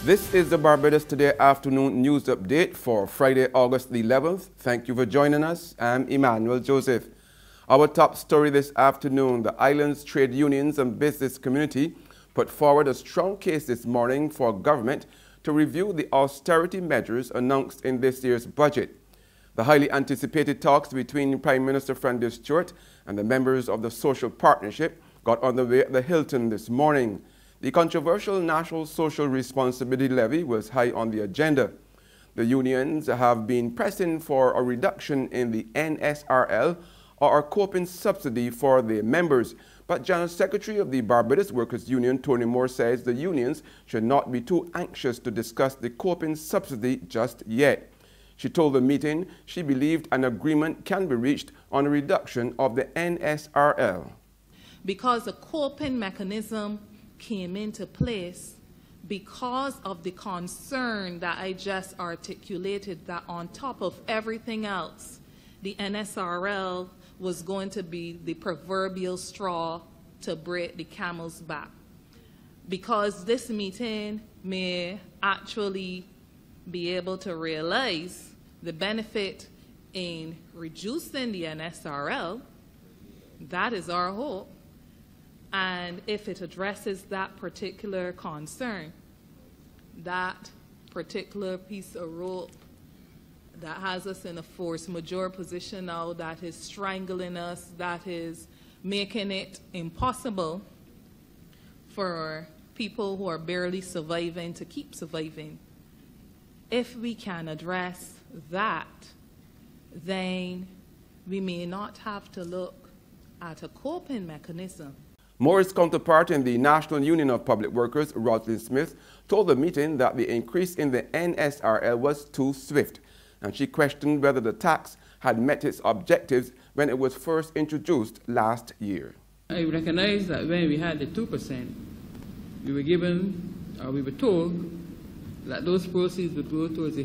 This is the Barbados Today afternoon news update for Friday, August the 11th. Thank you for joining us. I'm Emmanuel Joseph. Our top story this afternoon: the island's trade unions and business community put forward a strong case this morning for government to review the austerity measures announced in this year's budget. The highly anticipated talks between Prime Minister Freundel Stuart and the members of the Social Partnership got underway at the Hilton this morning. The controversial National Social Responsibility Levy was high on the agenda. The unions have been pressing for a reduction in the NSRL, or a coping subsidy for their members, but General Secretary of the Barbados Workers Union, Tony Moore, says the unions should not be too anxious to discuss the coping subsidy just yet. She told the meeting she believed an agreement can be reached on a reduction of the NSRL. Because the coping mechanism came into place because of the concern that I just articulated, that on top of everything else, the NSRL was going to be the proverbial straw to break the camel's back. Because this meeting may actually be able to realize the benefit in reducing the NSRL, that is our hope. And if it addresses that particular concern, that particular piece of rope that has us in a force majeure position now, that is strangling us, that is making it impossible for people who are barely surviving to keep surviving. If we can address that, then we may not have to look at a coping mechanism. Moore's counterpart in the National Union of Public Workers, Rosalind Smith, told the meeting that the increase in the NSRL was too swift, and she questioned whether the tax had met its objectives when it was first introduced last year. I recognize that when we had the 2%, we were given, or we were told, that those proceeds would go towards the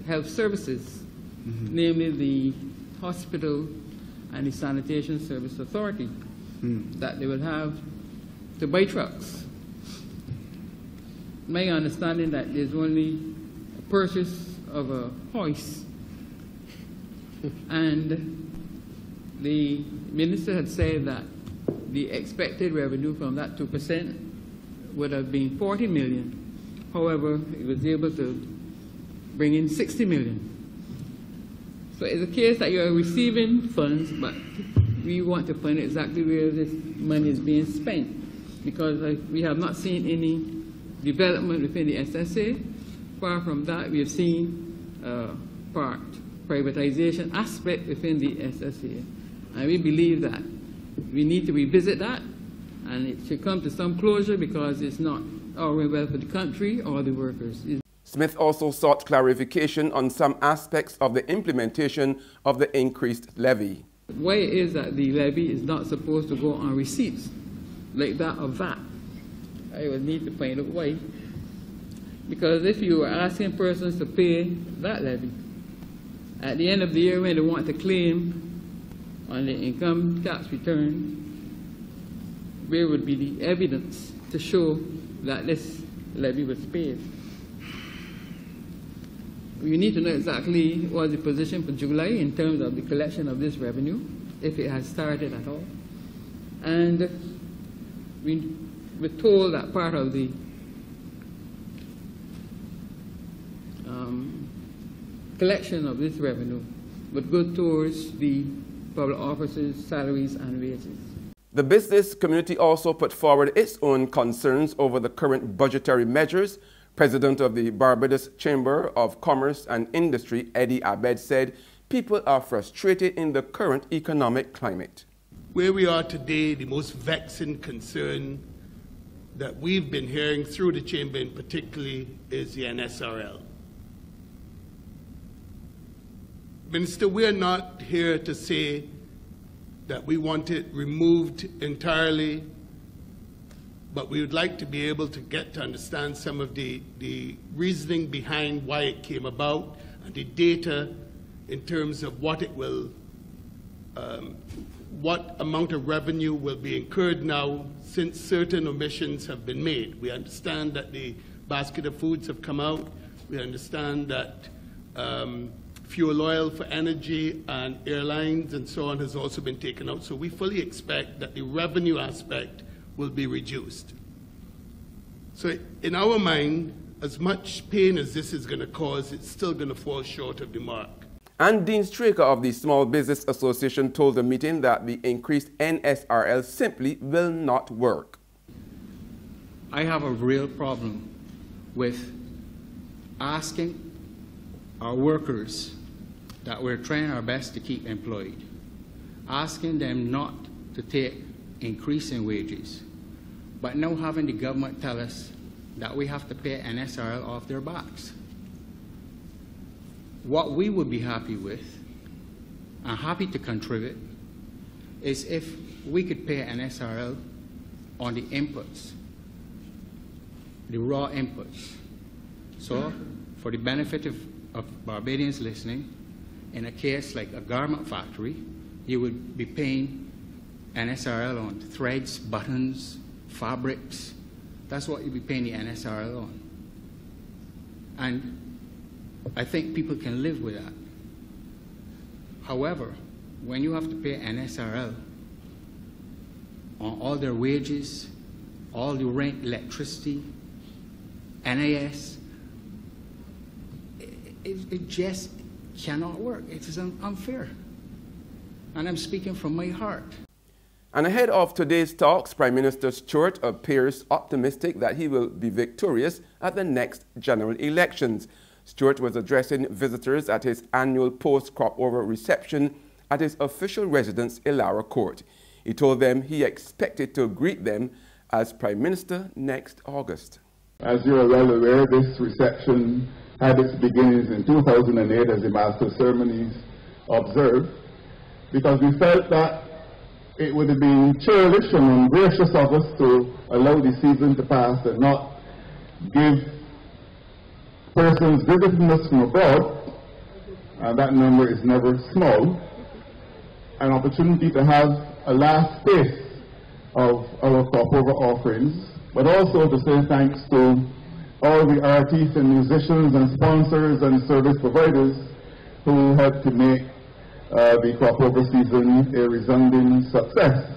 health services, namely the hospital and the sanitation service authority, that they would have to buy trucks. My understanding that there's only a purchase of a hoist, and the minister had said that the expected revenue from that 2% would have been 40 million. However, he was able to bring in 60 million. So it's a case that you're receiving funds, but we want to find exactly where this money is being spent, because we have not seen any development within the SSA. Far from that, we have seen part privatization aspect within the SSA. And we believe that we need to revisit that, and it should come to some closure, because it's not all well for the country or the workers. Smith also sought clarification on some aspects of the implementation of the increased levy. Why it is that the levy is not supposed to go on receipts like that of VAT? I would need to find out why. Because if you are asking persons to pay that levy, at the end of the year when they want to claim on the income tax return, where would be the evidence to show that this levy was paid? We need to know exactly what the position for July in terms of the collection of this revenue, if it has started at all. And we were told that part of the collection of this revenue would go towards the public officers' salaries and wages. The business community also put forward its own concerns over the current budgetary measures. President of the Barbados Chamber of Commerce and Industry, Eddie Abed, said people are frustrated in the current economic climate. Where we are today, the most vexing concern that we've been hearing through the Chamber in particular is the NSRL. Minister, we're not here to say that we want it removed entirely, but we would like to be able to get to understand some of the reasoning behind why it came about and the data in terms of what it will, what amount of revenue will be incurred now since certain omissions have been made. We understand that the basket of foods have come out. We understand that fuel oil for energy and airlines and so on has also been taken out. So we fully expect that the revenue aspect will be reduced. So in our mind, as much pain as this is going to cause, it's still going to fall short of the mark. And Dean Straker of the Small Business Association told the meeting that the increased NSRL simply will not work. I have a real problem with asking our workers that we're trying our best to keep employed, asking them not to take increase in wages, but now having the government tell us that we have to pay an SRL off their backs. What we would be happy with, and happy to contribute, is if we could pay an SRL on the inputs, the raw inputs. So, for the benefit of Barbadians listening, in a case like a garment factory, you would be paying an SRL on threads, buttons, fabrics. That's what you'd be paying the NSRL on. And I think people can live with that. However, when you have to pay an SRL on all their wages, all the rent, electricity, NAS, it just cannot work. It is unfair. And I'm speaking from my heart. And ahead of today's talks, Prime Minister Stuart appears optimistic that he will be victorious at the next general elections. Stuart was addressing visitors at his annual post-crop-over reception at his official residence, Illawarra Court. He told them he expected to greet them as Prime Minister next August. As you are well aware, this reception had its beginnings in 2008, as the Master of Ceremonies observed, because we felt that it would have been churlish and ungracious of us to allow the season to pass and not give persons visiting us from abroad, and that number is never small, an opportunity to have a last taste of our crop-over offerings, but also to say thanks to all the artists and musicians and sponsors and service providers who helped to make the crop-over season a resounding success.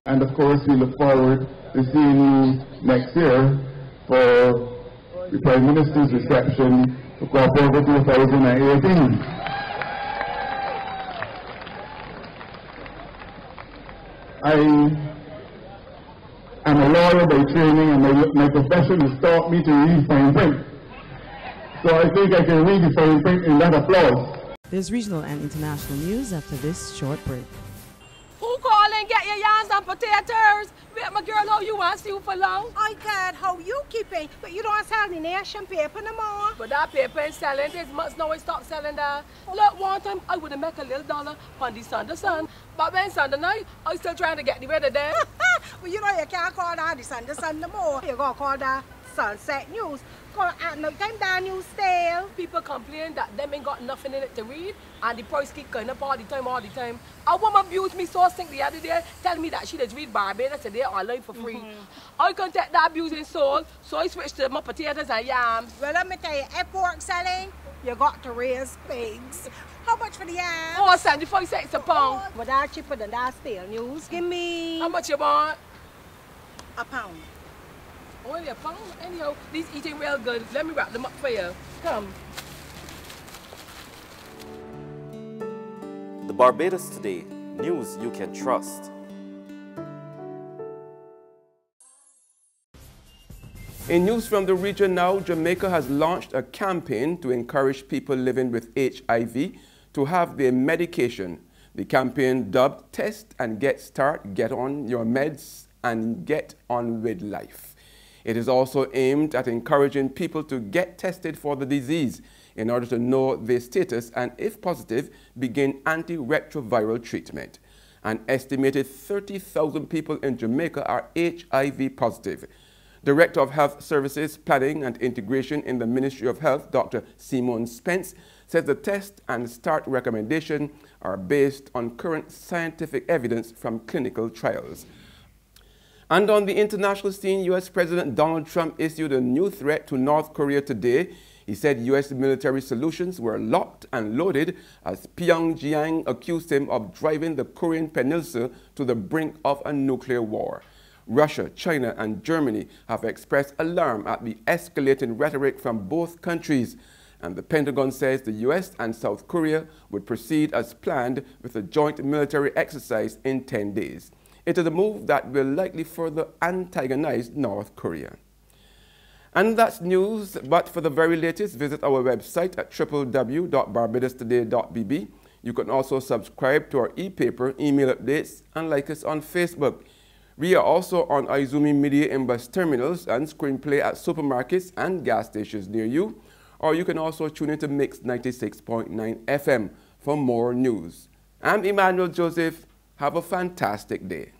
And of course, we look forward to seeing you next year for the Prime Minister's reception for crop-over 2018. I'm a lawyer by training, and my profession has taught me to read fine print. So I think I can read the fine print in that applause. There's regional and international news after this short break. Who call and get your yams and potatoes? Wait, my girl, how you want to see you for long? I got how you keeping, but you don't sell the nation paper no more. But that paper ain't selling. This month now I stop selling that. Look, one time I would have make a little dollar on the Sunday sun. But when Sunday night, I still trying to get the weather there. Well, you know you can't call that the Sunday sun no more. You gotta call that Sunset News. Call at no time that news stale. People complain that them ain't got nothing in it to read, and the price keep going up all the time. A woman abused me so sick the other day, telling me that she does read Barbados Today online for free. I couldn't take that abusing soul, so I switched to my potatoes and yams. Well, let me tell you, if pork selling, you got to raise pigs. How much for the yams? Oh, 75 cents a pound. But that's cheaper than that stale news. Give me... How much you want? a pound. Only a pound? Anyhow, these eating real good. Let me wrap them up for you. Come. The Barbados Today, news you can trust. In news from the region now, Jamaica has launched a campaign to encourage people living with HIV to have their medication. The campaign, dubbed Test and Get Start, Get On Your Meds and Get On With Life. It is also aimed at encouraging people to get tested for the disease in order to know their status and, if positive, begin antiretroviral treatment. An estimated 30,000 people in Jamaica are HIV positive. Director of Health Services, Planning and Integration in the Ministry of Health, Dr. Simon Spence, says the test and start recommendation are based on current scientific evidence from clinical trials. And on the international scene, U.S. President Donald Trump issued a new threat to North Korea today. He said U.S. military solutions were locked and loaded as Pyongyang accused him of driving the Korean peninsula to the brink of a nuclear war. Russia, China, and Germany have expressed alarm at the escalating rhetoric from both countries. And the Pentagon says the U.S. and South Korea would proceed as planned with a joint military exercise in 10 days. It is a move that will likely further antagonize North Korea. And that's news, but for the very latest, visit our website at www.barbadostoday.bb. You can also subscribe to our e-paper, email updates, and like us on Facebook. We are also on Izumi Media in bus terminals and screenplay at supermarkets and gas stations near you. Or you can also tune into Mix 96.9 FM for more news. I'm Emmanuel Joseph. Have a fantastic day.